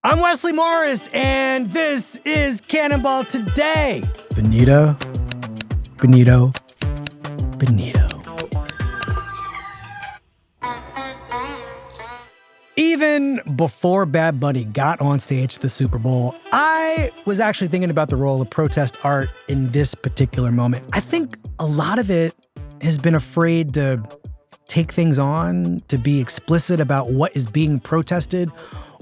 I'm Wesley Morris, and this is Cannonball Today. Benito. Even before Bad Bunny got on stage at the Super Bowl, I was actually thinking about the role of protest art in this particular moment. I think a lot of it has been afraid to take things on, to be explicit about what is being protested,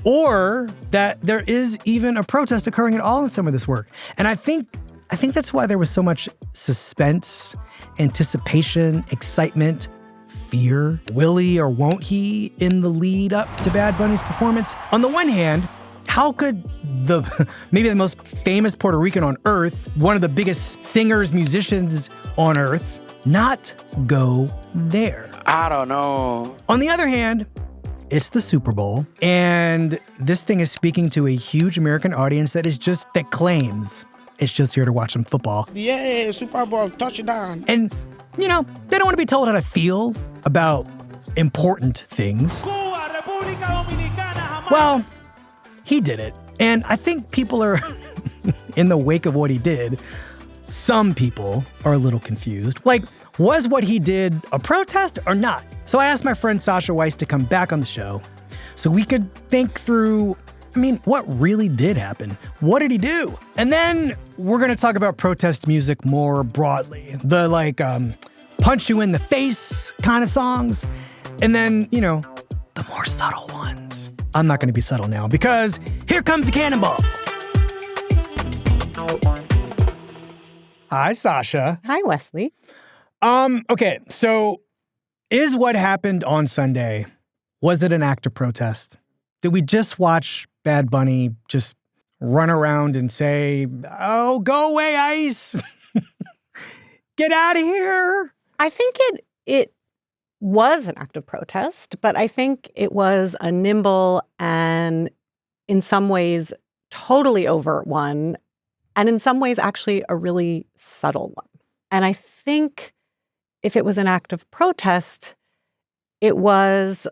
or that there is even a protest occurring at all in some of this work. And I think that's why there was so much suspense, anticipation, excitement, fear. Will he or won't he in the lead up to Bad Bunny's performance? On the one hand, how could maybe the most famous Puerto Rican on earth, one of the biggest singers, musicians on earth, not go there? I don't know. On the other hand, it's the Super Bowl, and this thing is speaking to a huge American audience that claims it's just here to watch some football. Yeah, Super Bowl, touchdown. And, they don't want to be told how to feel about important things. Well, he did it. And I think people are, in the wake of what he did, some people are a little confused. Like, was what he did a protest or not? So I asked my friend Sasha Weiss to come back on the show so we could think through, what really did happen? What did he do? And then we're going to talk about protest music more broadly. The punch you in the face kind of songs. And then, the more subtle ones. I'm not going to be subtle now because here comes the Cannonball. Hi, Sasha. Hi, Wesley. Okay, so is what happened on Sunday, was it an act of protest? Did we just watch Bad Bunny just run around and say, oh, go away, ICE. Get out of here? I think it was an act of protest, but I think it was a nimble and in some ways totally overt one, and in some ways actually a really subtle one. And I think if it was an act of protest, it was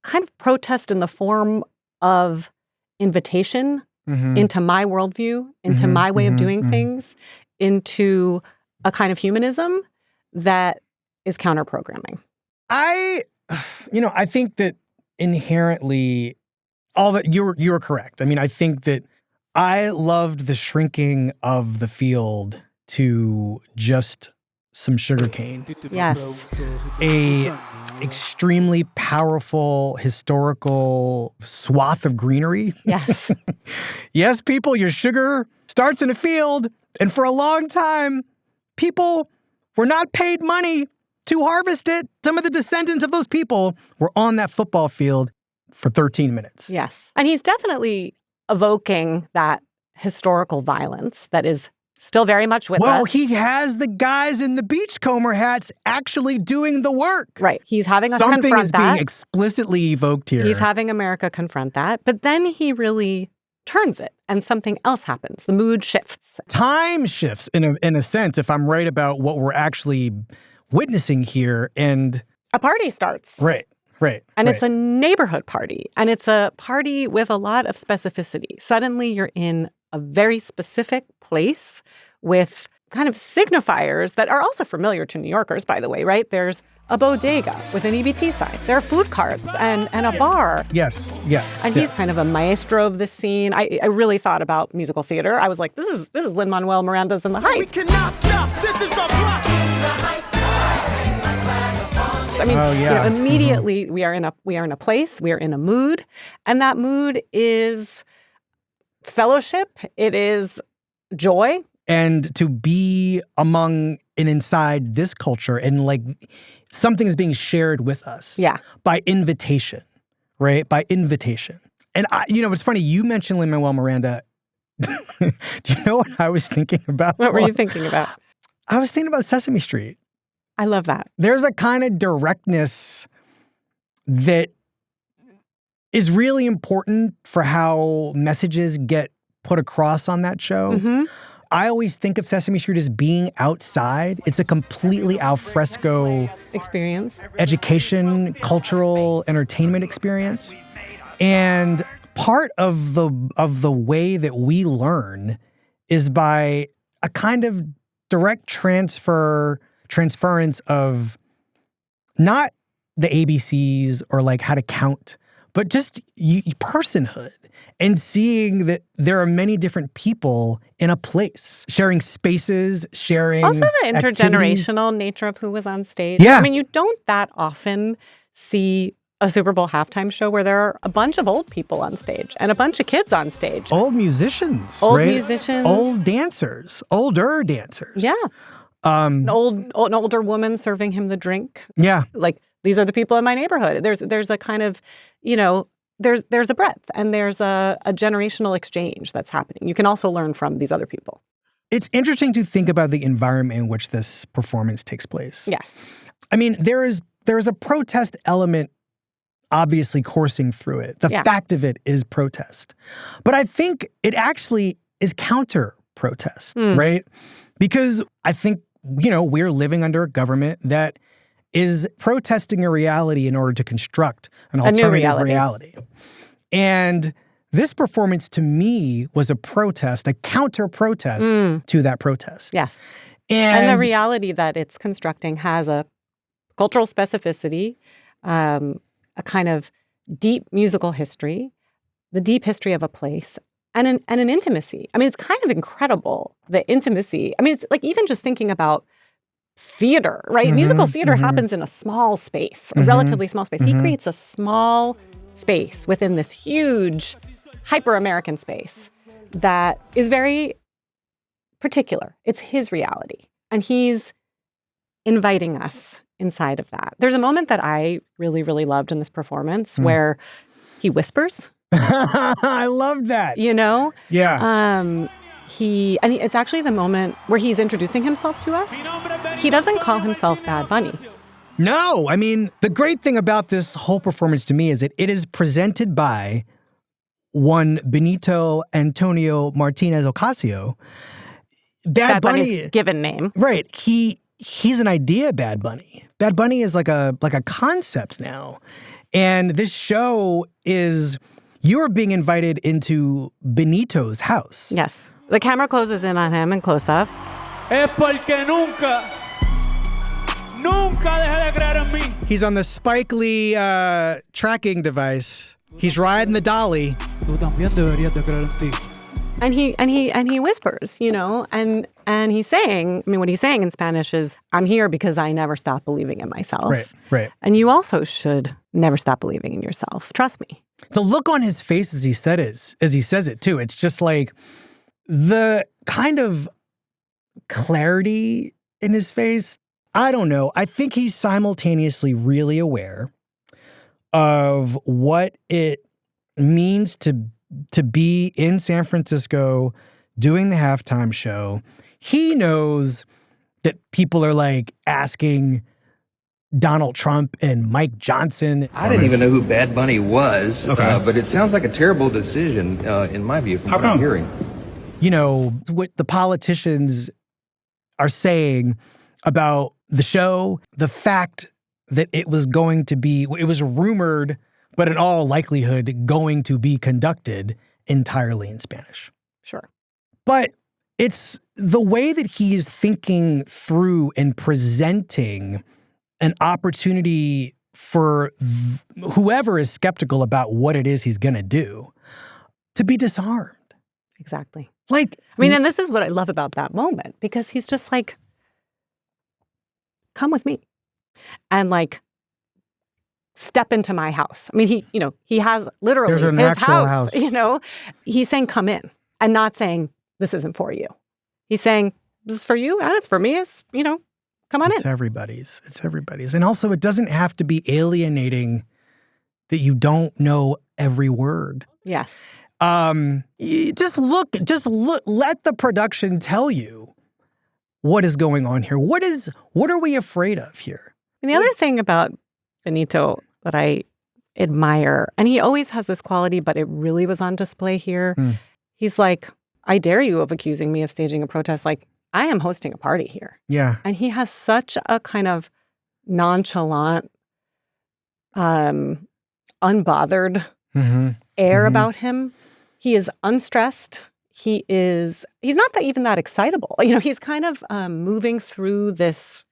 kind of protest in the form of invitation into my worldview, into my way of doing things, into a kind of humanism that is counter-programming. I think that inherently, all that you were correct. I think that I loved the shrinking of the field to just some sugarcane. Yes. A extremely powerful historical swath of greenery. Yes. Yes, people, your sugar starts in a field, and for a long time, people were not paid money to harvest it. Some of the descendants of those people were on that football field for 13 minutes. Yes. And he's definitely evoking that historical violence that is still very much with us. Well, he has the guys in the beachcomber hats actually doing the work. Right. He's having us confront that. Something is being explicitly evoked here. He's having America confront that. But then he really turns it and something else happens. The mood shifts. Time shifts in a sense, if I'm right about what we're actually witnessing here. And a party starts. Right. And it's a neighborhood party. And it's a party with a lot of specificity. Suddenly you're in a very specific place with kind of signifiers that are also familiar to New Yorkers, by the way, right? There's a bodega with an EBT sign. There are food carts and a bar. Yes. And he's kind of a maestro of the scene. I really thought about musical theater. I was like, this is Lin-Manuel Miranda's In the Heights. We cannot stop. This is our block. Immediately we are in a place, we are in a mood, and that mood is fellowship. It is joy. And to be among and inside this culture and something is being shared with us. Yeah. By invitation, right? By invitation. And it's funny, you mentioned Lin-Manuel Miranda. Do you know what I was thinking about? What were you thinking about? I was thinking about Sesame Street. I love that. There's a kind of directness that is really important for how messages get put across on that show. Mm-hmm. I always think of Sesame Street as being outside. It's a completely al fresco experience, education, cultural entertainment experience. And part of the way that we learn is by a kind of direct transference of not the ABCs or like how to count, but just personhood and seeing that there are many different people in a place, sharing spaces, sharing Also the activities. intergenerational nature of who was on stage. Yeah. I mean, you don't that often see a Super Bowl halftime show where there are a bunch of old people on stage and a bunch of kids on stage. Old musicians, Old right? musicians. Old dancers, older dancers. Yeah. An older woman serving him the drink. Yeah. Like, these are the people in my neighborhood. There's a kind of, there's a breadth and there's a generational exchange that's happening. You can also learn from these other people. It's interesting to think about the environment in which this performance takes place. Yes. I mean, there is a protest element obviously coursing through it. The fact of it is protest. But I think it actually is counter-protest, right? Because I think, we're living under a government that is protesting a reality in order to construct an alternative reality. And this performance to me was a protest, a counter-protest to that protest. Yes. And the reality that it's constructing has a cultural specificity, a kind of deep musical history, the deep history of a place, and an intimacy. I mean, it's kind of incredible, the intimacy. I mean, it's like even just thinking about theater, right? Musical theater happens in a small space, a relatively small space. He creates a small space within this huge, hyper-American space that is very particular. It's his reality. And he's inviting us inside of that. There's a moment that I really, really loved in this performance where he whispers. I loved that. Yeah. It's actually the moment where he's introducing himself to us. He doesn't call himself Bad Bunny. No, I mean, the great thing about this whole performance to me is that it is presented by one Benito Antonio Martinez Ocasio. Bad Bunny, Bunny's given name. Right. He's an idea, Bad Bunny. Bad Bunny is like a concept now. And this show is, you are being invited into Benito's house. Yes. The camera closes in on him in close-up. Es porque nunca deja de creer en mí. He's on the Spike Lee tracking device. He's riding the dolly. Tú también deberías de creer en ti. And he whispers, and he's saying, I mean, what he's saying in Spanish is, I'm here because I never stop believing in myself. Right. And you also should never stop believing in yourself. Trust me. The look on his face as he says it too, it's just like the kind of clarity in his face. I don't know. I think he's simultaneously really aware of what it means to be in San Francisco doing the halftime show. He knows that people are like asking Donald Trump and Mike Johnson. I didn't even know who Bad Bunny was, but it sounds like a terrible decision, in my view, from what I'm hearing. What the politicians are saying about the show, the fact that it was rumored, but in all likelihood going to be conducted entirely in Spanish. Sure. But it's the way that he's thinking through and presenting an opportunity for whoever is skeptical about what it is he's going to do to be disarmed. Exactly. Like, and this is what I love about that moment, because he's just like, come with me and like step into my house. I mean, he has literally There's an his actual house. He's saying, come in, and not saying, this isn't for you. He's saying, this is for you and it's for me. It's, come on in. It's everybody's. And also, it doesn't have to be alienating that you don't know every word. Yes. Just look, let the production tell you what is going on here. What are we afraid of here? And the other thing about Benito that I admire, and he always has this quality, but it really was on display here. He's like, I dare you of accusing me of staging a protest. Like, I am hosting a party here. Yeah. And he has such a kind of nonchalant, unbothered air about him. He is unstressed. He's not even that excitable. He's kind of moving through this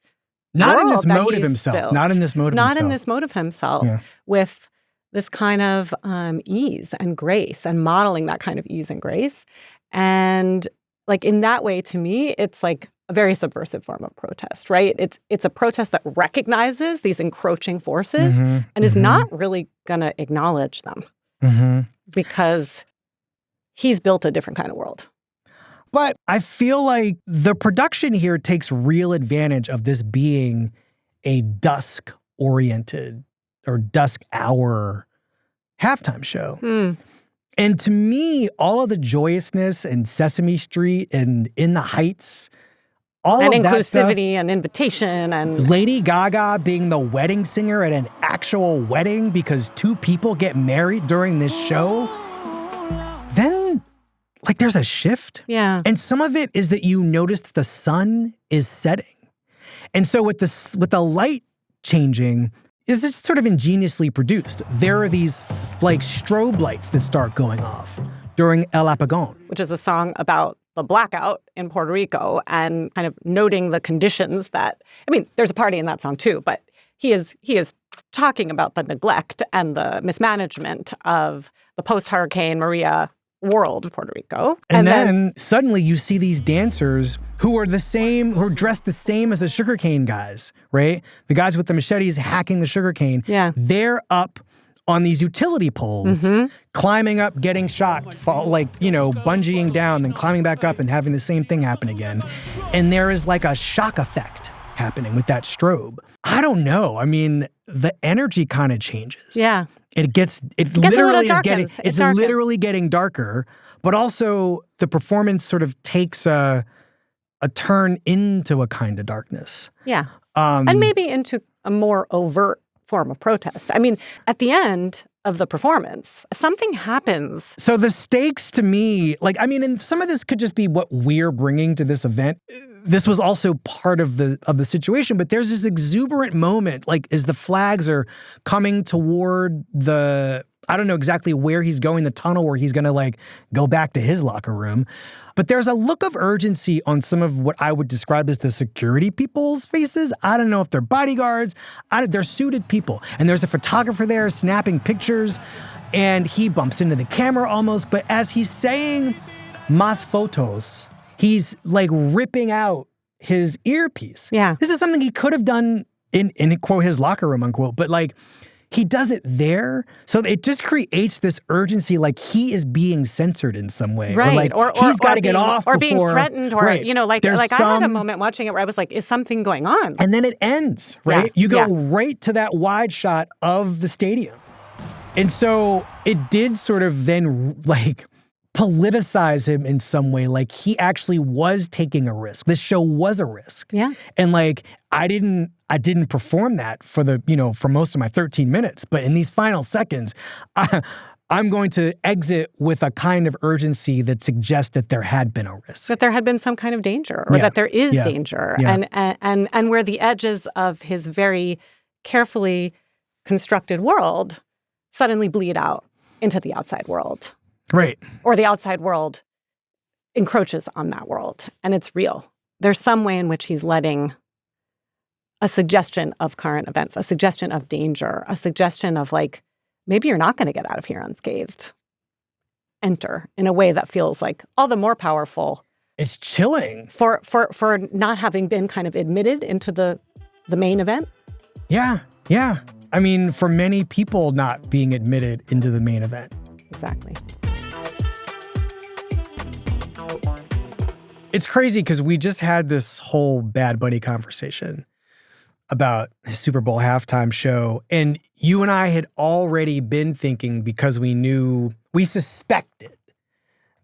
Not in this world that mode of he's himself. built. Not in this mode of Not himself. in this mode of himself, Yeah. with this kind of ease and grace, and modeling that kind of ease and grace. And like in that way, to me, it's like a very subversive form of protest, right? It's a protest that recognizes these encroaching forces and is not really going to acknowledge them because he's built a different kind of world. But I feel like the production here takes real advantage of this being a dusk-oriented or dusk hour halftime show. And to me, all of the joyousness and Sesame Street and In the Heights, all And of that stuff, inclusivity and invitation and Lady Gaga being the wedding singer at an actual wedding because two people get married during this show, then like there's a shift. yeah. And some of it is that you notice that the sun is setting. And so with the light changing, is it sort of ingeniously produced. There are these like strobe lights that start going off during El Apagón, which is a song about the blackout in Puerto Rico and kind of noting the conditions that, there's a party in that song too, but he is talking about the neglect and the mismanagement of the post-Hurricane Maria world of Puerto Rico. And then suddenly you see these dancers who are dressed the same as the sugarcane guys, right? The guys with the machetes hacking the sugarcane. Yeah. They're up on these utility poles, climbing up, getting shot, bungeeing down, then climbing back up and having the same thing happen again. And there is like a shock effect happening with that strobe. I don't know. The energy kind of changes. Yeah. It literally getting darker, but also the performance sort of takes a turn into a kind of darkness. Yeah. And maybe into a more overt form of protest. At the end of the performance, something happens. So the stakes to me, and some of this could just be what we're bringing to this event. This was also part of the situation, but there's this exuberant moment, as the flags are coming toward I don't know exactly where he's going, the tunnel where he's gonna go back to his locker room. But there's a look of urgency on some of what I would describe as the security people's faces. I don't know if they're bodyguards. They're suited people. And there's a photographer there snapping pictures. And he bumps into the camera almost. But as he's saying, "Más fotos," he's ripping out his earpiece. Yeah. This is something he could have done in quote, his locker room, unquote. But he does it there. So it just creates this urgency, he is being censored in some way. Right. Or he's got to get off or before, being threatened or, right. I had a moment watching it where I was like, is something going on? And then it ends, right? Yeah. You go right to that wide shot of the stadium. And so it did sort of then politicize him in some way. He actually was taking a risk. This show was a risk. Yeah. And I didn't perform that for for most of my 13 minutes. But in these final seconds, I'm going to exit with a kind of urgency that suggests that there had been a risk. That there had been some kind of danger, or that there is danger. Yeah. And where the edges of his very carefully constructed world suddenly bleed out into the outside world. Right. Or the outside world encroaches on that world. And it's real. There's some way in which he's letting a suggestion of current events, a suggestion of danger, a suggestion of maybe you're not going to get out of here unscathed, enter in a way that feels all the more powerful. It's chilling. For not having been kind of admitted into the main event. Yeah. Yeah. For many people not being admitted into the main event. Exactly. It's crazy because we just had this whole Bad Bunny conversation about his Super Bowl halftime show. And you and I had already been thinking, because we suspected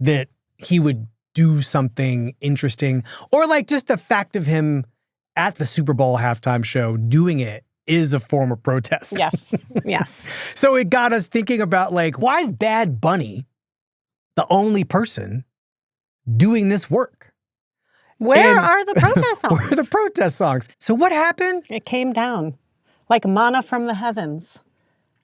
that he would do something interesting, or just the fact of him at the Super Bowl halftime show doing it is a form of protest. Yes. Yes. So it got us thinking about why is Bad Bunny the only person doing this work? Where are the protest songs? Where are the protest songs? So what happened? It came down like manna from the heavens.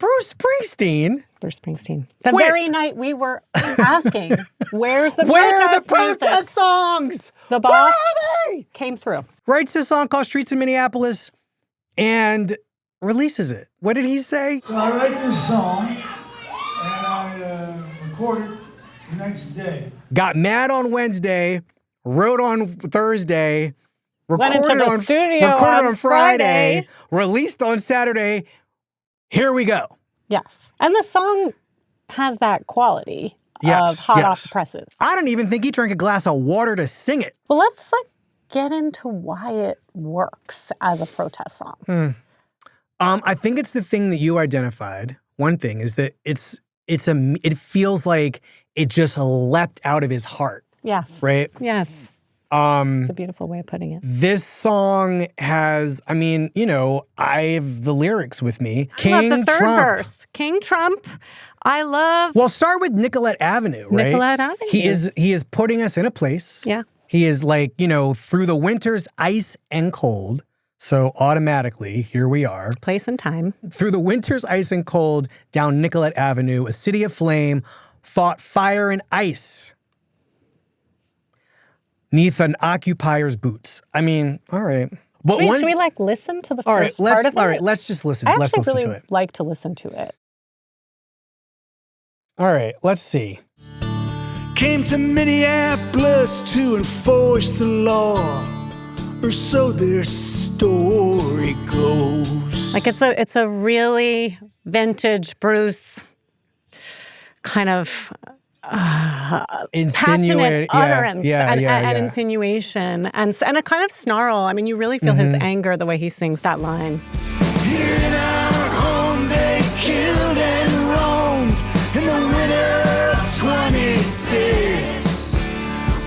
Bruce Springsteen. Bruce Springsteen. The Wait. very night we were asking, where's the Where are the protest protest music? songs? The Where boss are they? came through. Writes a song called Streets in Minneapolis and releases it. What did he say? So I write this song and I record it the next day. Got mad on Wednesday, wrote on Thursday, Went into recorded the on studio recorded on on Friday, Friday. released on Saturday. Here we go. Yes. And the song has that quality Yes, of hot yes. off the presses. I don't even think he drank a glass of water to sing it. Well, let's get into why it works as a protest song. I think it's the thing that you identified. One thing is that it feels like it just leapt out of his heart, Yes. right? Yes. It's a beautiful way of putting it. This song has, I have the lyrics with me. I love the third verse. King Trump. I love Well, start with Nicollet Avenue, right? Nicollet Avenue. He is putting us in a place. Yeah. He is through the winter's ice and cold. So automatically, here we are. Place and time. Through the winter's ice and cold, down Nicollet Avenue, a city of flame, fought fire and ice. Neath an occupier's boots. All right. But Should we listen to the first part of it? All right, let's just listen. I Let's actually listen really to it. like to listen to it. All right, let's see. Came to Minneapolis to enforce the law, or so their story goes. It's a really vintage Bruce kind of passionate utterance and insinuation and a kind of snarl. You really feel his anger the way he sings that line. Here in our home they killed and roamed in the winter of 26.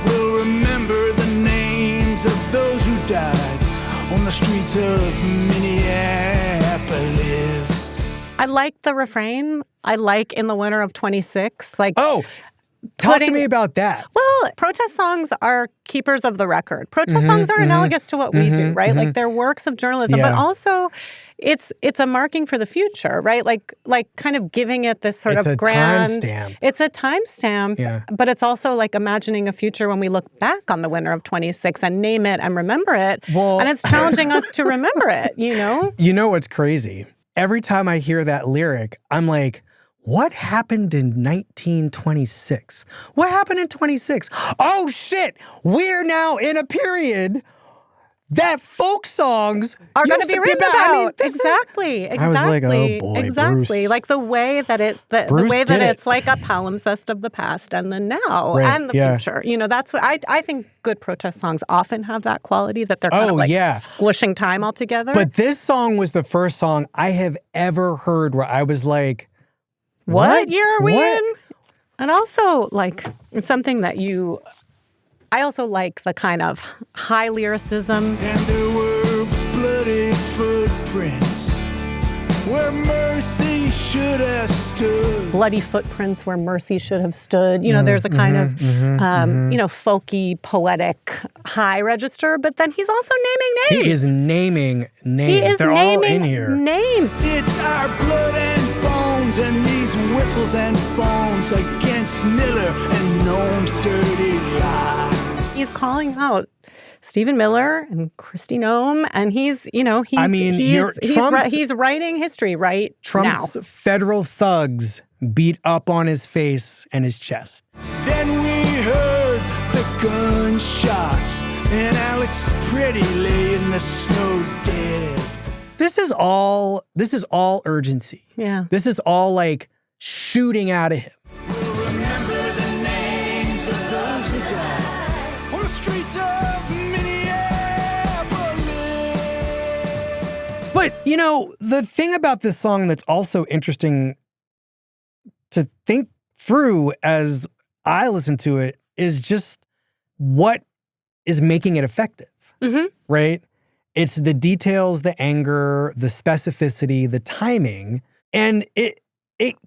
We'll remember the names of those who died on the streets of Minneapolis. I like the refrain. I like in the winter of 26. Talk to me about that. Well, protest songs are keepers of the record. Protest songs are analogous to what we do, right? They're works of journalism, but also it's a marking for the future, right? Like kind of giving it this sort of grand timestamp. It's a timestamp, but it's also like imagining a future when we look back on the winter of 26 and name it and remember it. Well, and it's challenging us to remember it, You know what's crazy? Every time I hear that lyric, I'm like, what happened in 1926? What happened in 26? Oh, shit. We're now in a period that folk songs are going to be written about. Exactly. I was like, oh boy, exactly. Bruce. Like the way that it's like a palimpsest of the past and the now and the future. That's what I think good protest songs often have that quality that they're kind of squishing time all together. But this song was the first song I have ever heard where I was like, what year are we in? And also, it's something that I also like the kind of high lyricism. And there were bloody footprints where mercy should have stood. Bloody footprints where mercy should have stood. There's a kind of, folky, poetic high register, but then he's also naming names. He is naming names. They're all in here. Names. It's our blood and bones and these whistles and phones against Miller and Noam's dirty lies. He's calling out Stephen Miller and Kristi Noem, and he's writing history right Trump's now. federal thugs beat up on his face and his chest. Then we heard the gunshots, and Alex Pretty lay in the snow dead. This is all urgency. Yeah. This is all shooting out of him. We'll remember the names of those who died on the streets of Minneapolis. But, the thing about this song that's also interesting to think through as I listen to it is just what is making it effective, right? It's the details, the anger, the specificity, the timing, and it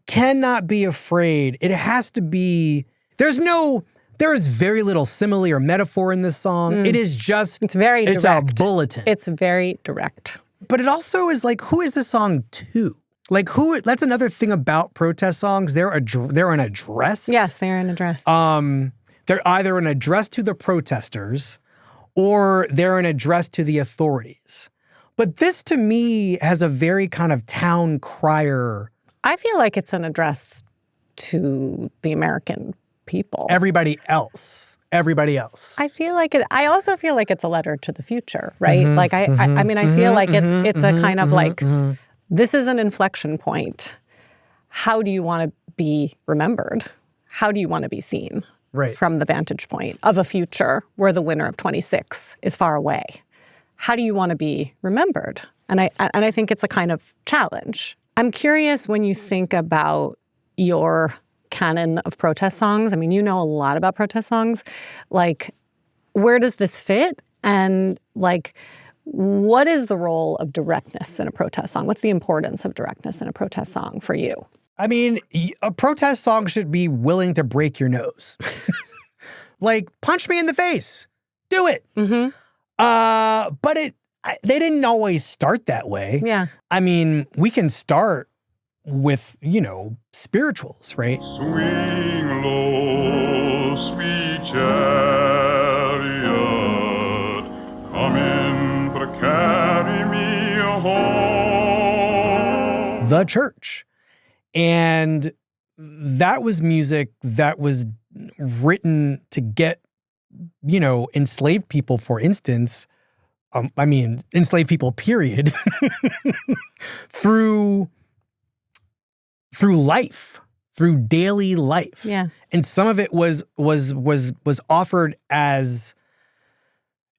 cannot be afraid. It has to be, there is very little simile or metaphor in this song. It is just, it's very direct. It's a bulletin. It's very direct. But it also is who is this song to? Like that's another thing about protest songs. They're an address. Yes, they're an address. They're either an address to the protesters or they're an address to the authorities. But this to me has a very kind of town crier. I feel like it's an address to the American people. Everybody else. I also feel like it's a letter to the future, right? Like I feel like it's a kind of like, this is an inflection point. How do you want to be remembered? How do you want to be seen? Right. From the vantage point of a future where the winner of 26 is far away. How do you want to be remembered? And I think it's a kind of challenge. I'm curious when you think about your canon of protest songs. I mean, you know a lot about protest songs. Like, where does this fit? And like, what is the role of directness in a protest song? What's the importance of directness in a protest song for you? I mean, a protest song should be willing to break your nose. Like, punch me in the face. Do it. Mm-hmm. But they didn't always start that way. Yeah. I mean, we can start with, spirituals, right? Swing low, sweet chariot, come in to carry me home. The church. And that was music that was written to get, enslaved people, for instance, enslaved people, period, through life, through daily life. Yeah. And some of it was offered as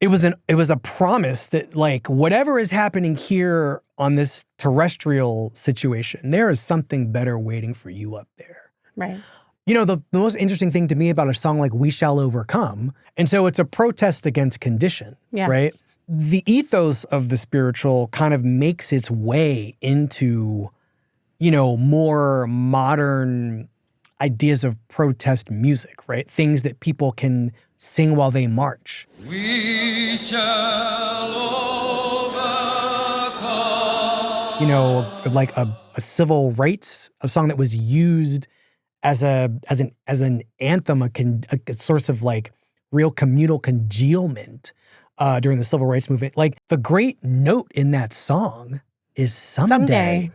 it was a promise that, like, whatever is happening here on this terrestrial situation, there is something better waiting for you up there. Right. The most interesting thing to me about a song like We Shall Overcome, and so it's a protest against condition, right? The ethos of the spiritual kind of makes its way into, more modern ideas of protest music, right? Things that people can sing while they march. We shall overcome. Like a civil rights, a song that was used as an anthem, a source of like real communal congealment during the civil rights movement. Like, the great note in that song is someday.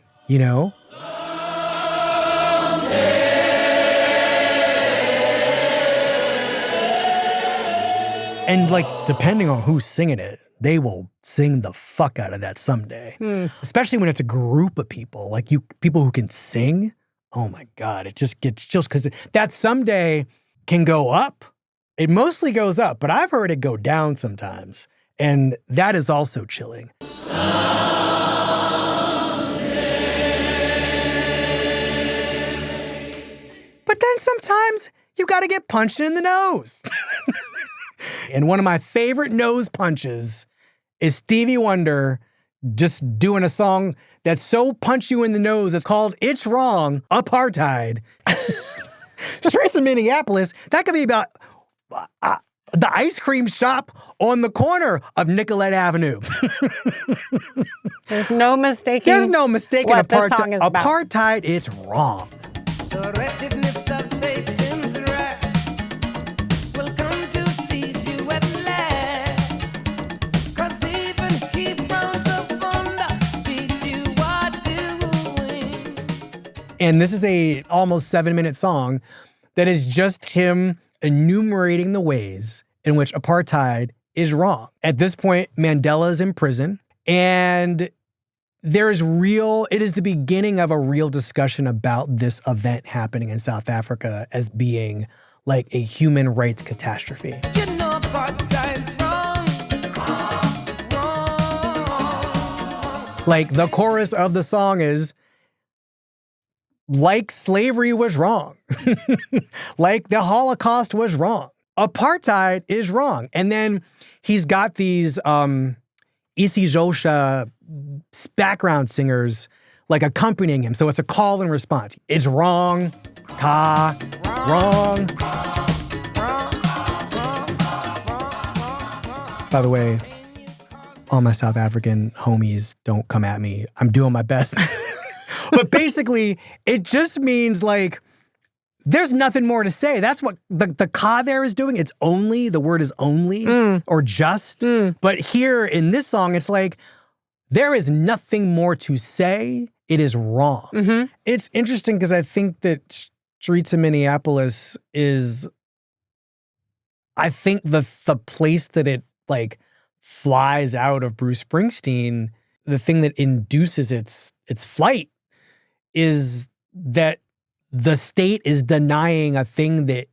And like, depending on who's singing it, they will sing the fuck out of that someday. Especially when it's a group of people, like people who can sing. Oh my God, it just gets chills because that someday can go up. It mostly goes up, but I've heard it go down sometimes. And that is also chilling. But then sometimes you got to get punched in the nose. And one of my favorite nose punches is Stevie Wonder just doing a song that's so punch you in the nose. It's called It's Wrong, Apartheid. Straight to Minneapolis. That could be about the ice cream shop on the corner of Nicollet Avenue. There's no mistaking. There's no mistaking what this song is about. Apartheid, it's wrong. The wretchedness of Satan's wrath will come to seize you at last. 'Cause even he frowns upon the deeds you are doing. And this is a almost 7-minute song that is just him enumerating the ways in which apartheid is wrong. At this point, Mandela is in prison, and it is the beginning of a real discussion about this event happening in South Africa as being like a human rights catastrophe. You know apartheid's wrong. Like, the chorus of the song is, like slavery was wrong, like the Holocaust was wrong, apartheid is wrong. And then he's got these isiXhosa background singers like accompanying him. So it's a call and response. It's wrong, wrong. By the way, all my South African homies, don't come at me. I'm doing my best. But basically, it just means like, there's nothing more to say. That's what the ka there is doing. It's only, the word is only or just. But here in this song, it's like, there is nothing more to say. It is wrong. Mm-hmm. It's interesting because I think that Streets of Minneapolis is, I think the place that it like flies out of Bruce Springsteen, the thing that induces its flight is that the state is denying a thing that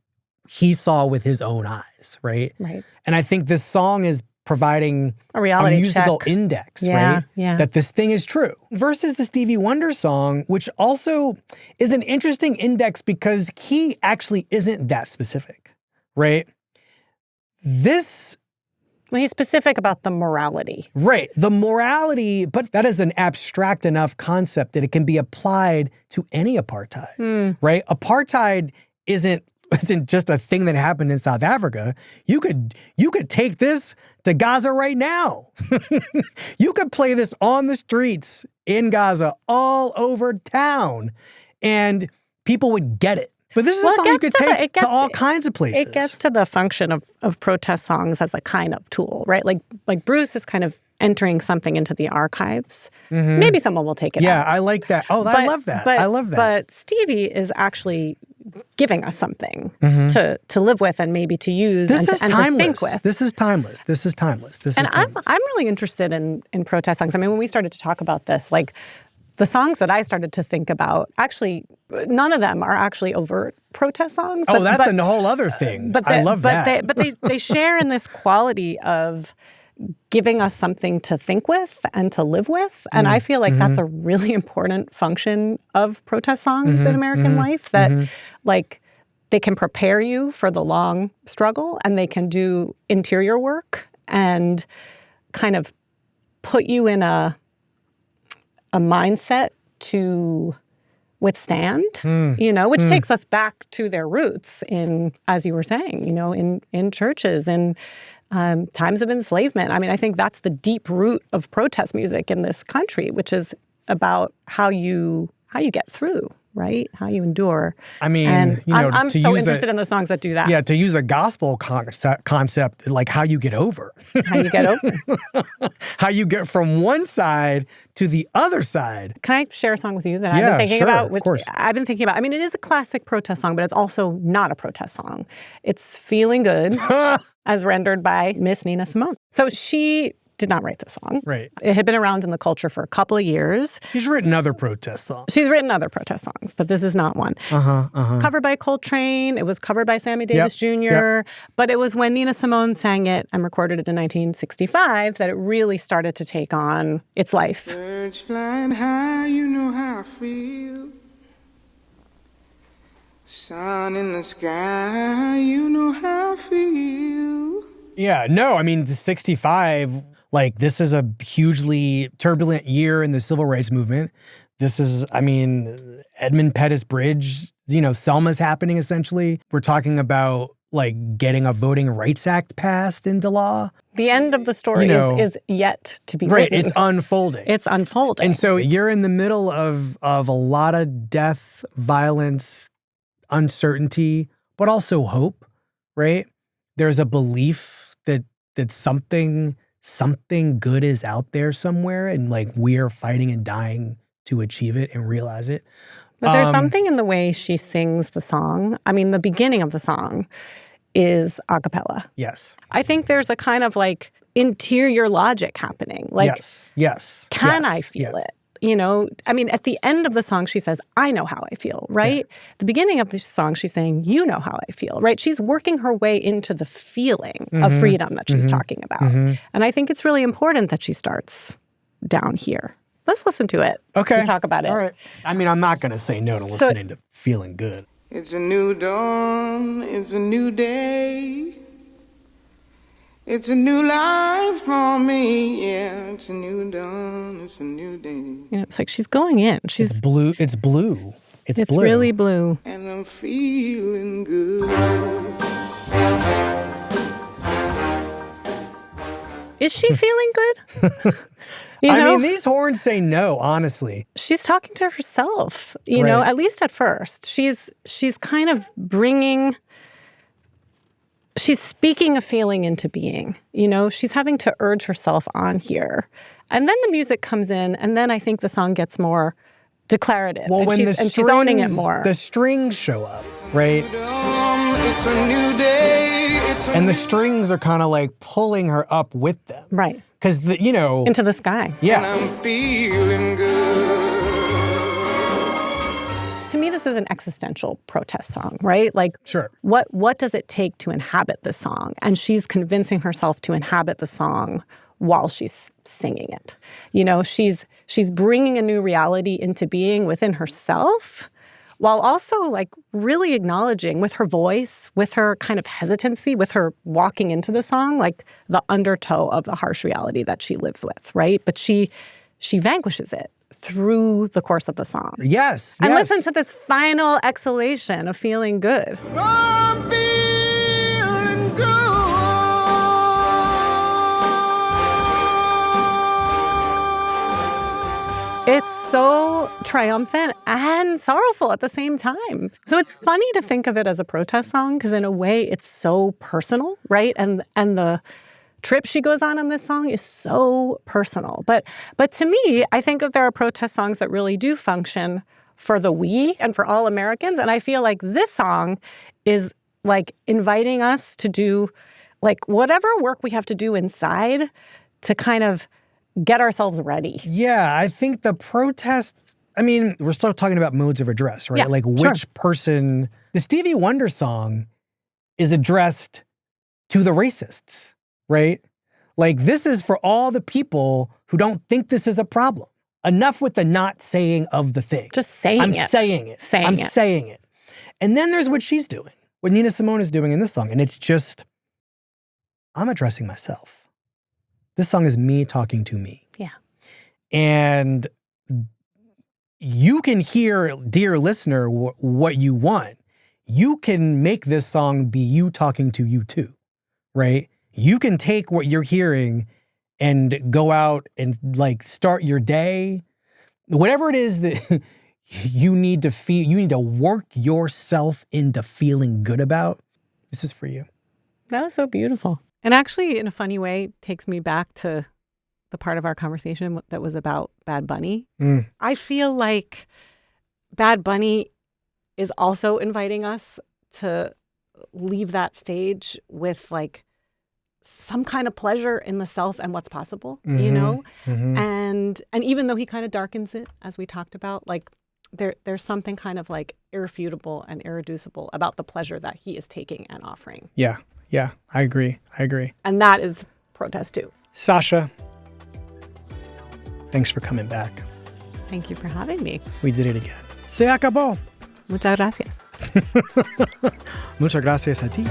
he saw with his own eyes, right? Right. And I think this song is providing A reality musical check. index, Yeah, right? yeah. That this thing is true. Versus the Stevie Wonder song, which also is an interesting index because he actually isn't that specific, right? This Well, he's specific about the morality. Right. The morality, but that is an abstract enough concept that it can be applied to any apartheid, right? Apartheid isn't just a thing that happened in South Africa. You could take this to Gaza right now. You could play this on the streets in Gaza all over town and people would get it. But this is a song you could take to all kinds of places. It gets to the function of protest songs as a kind of tool, right? Like Bruce is kind of entering something into the archives. Mm-hmm. Maybe someone will take it out. Yeah, I like that. Oh, I love that. I love that. But Stevie is actually giving us something to live with and maybe to use and to think with. This is timeless. This is timeless. I'm really interested in protest songs. I mean, when we started to talk about this, like the songs that I started to think about, actually, none of them are actually overt protest songs. But that's a whole other thing. I love that. But they share in this quality of giving us something to think with and to live with. And I feel like that's a really important function of protest songs in American life, that like they can prepare you for the long struggle and they can do interior work and kind of put you in a mindset to withstand, which takes us back to their roots in, as you were saying, in churches and times of enslavement. I mean, I think that's the deep root of protest music in this country, which is about how you get through, right? How you endure. I mean, and I'm so interested in the songs that do that. Yeah, to use a gospel concept, like how you get over. How you get over. How you get from one side to the other side. Can I share a song with you that I've been thinking about? Of course. I've been thinking about. I mean, it is a classic protest song, but it's also not a protest song. It's Feeling Good, as rendered by Miss Nina Simone. So she did not write this song. Right. It had been around in the culture for a couple of years. She's written other protest songs. She's written other protest songs, but this is not one. It's covered by Coltrane. It was covered by Sammy Davis Jr. But it was when Nina Simone sang it and recorded it in 1965 that it really started to take on its life. Birds flying high, you know how I feel. Sun in the sky, you know how I feel. Yeah, no, I mean, the 65, like, this is a hugely turbulent year in the civil rights movement. This is, I mean, Edmund Pettus Bridge, Selma's happening, essentially. We're talking about, like, getting a Voting Rights Act passed into law. The end of the story is yet to be written. Right, it's unfolding. It's unfolding. And so you're in the middle of a lot of death, violence, uncertainty, but also hope, right? There's a belief that something good is out there somewhere, and like we're fighting and dying to achieve it and realize it. But there's something in the way she sings the song. I mean, the beginning of the song is a cappella. Yes. I think there's a kind of like interior logic happening. Like, yes. Can I feel it? I mean, at the end of the song, she says, I know how I feel, right? Yeah. The beginning of the song, she's saying, you know how I feel, right? She's working her way into the feeling of freedom that she's talking about. And I think it's really important that she starts down here. Let's listen to it. Okay. And talk about it. All right. I mean, I'm not going to say no to listening to Feeling Good. It's a new dawn, it's a new day. It's a new life for me, yeah. It's a new dawn, it's a new day. It's like she's going in. It's blue. It's blue. It's blue. Really blue. And I'm feeling good. Is she feeling good? You know? I mean, these horns say no, honestly. She's talking to herself, you know, at least at first. She's kind of she's speaking a feeling into being, you know, she's having to urge herself on here. And then the music comes in, and then I think the song gets more declarative. Well, and she's owning it more. The strings show up, right? It's a new day. And the strings are kind of like pulling her up with them. Right. Because, you know. Into the sky. Yeah. And I'm feeling good. To me, this is an existential protest song, right? Like, sure. What does it take to inhabit this song? And she's convincing herself to inhabit the song while she's singing it. You know, she's bringing a new reality into being within herself, while also like really acknowledging with her voice, with her kind of hesitancy, with her walking into the song, like the undertow of the harsh reality that she lives with, right? But she vanquishes it through the course of the song. Yes. And listen to this final exhalation of feeling good. I'm feeling good. It's so triumphant and sorrowful at the same time. So it's funny to think of it as a protest song because in a way it's so personal, right? And the trip she goes on in this song is so personal. But to me, I think that there are protest songs that really do function for the we and for all Americans. And I feel like this song is like inviting us to do like whatever work we have to do inside to kind of get ourselves ready. Yeah, I think the protest, I mean, we're still talking about modes of address, right? Yeah, like which person, the Stevie Wonder song is addressed to the racists, right? Like this is for all the people who don't think this is a problem. Enough with the not saying of the thing. Just saying I'm it. saying it. I'm saying it. And then there's what she's doing, what Nina Simone is doing in this song. And it's just, I'm addressing myself. This song is me talking to me. Yeah. And you can hear, dear listener, what you want. You can make this song be you talking to you too, right? You can take what you're hearing and go out and like start your day. Whatever it is that you need to feel, you need to work yourself into feeling good about. This is for you. That was so beautiful. And actually, in a funny way, takes me back to the part of our conversation that was about Bad Bunny. I feel like Bad Bunny is also inviting us to leave that stage with like some kind of pleasure in the self and what's possible, you know? And even though he kind of darkens it, as we talked about, like there's something kind of like irrefutable and irreducible about the pleasure that he is taking and offering. Yeah. Yeah, I agree. And that is protest too. Sasha, thanks for coming back. Thank you for having me. We did it again. Se acabó. Muchas gracias. Muchas gracias a ti.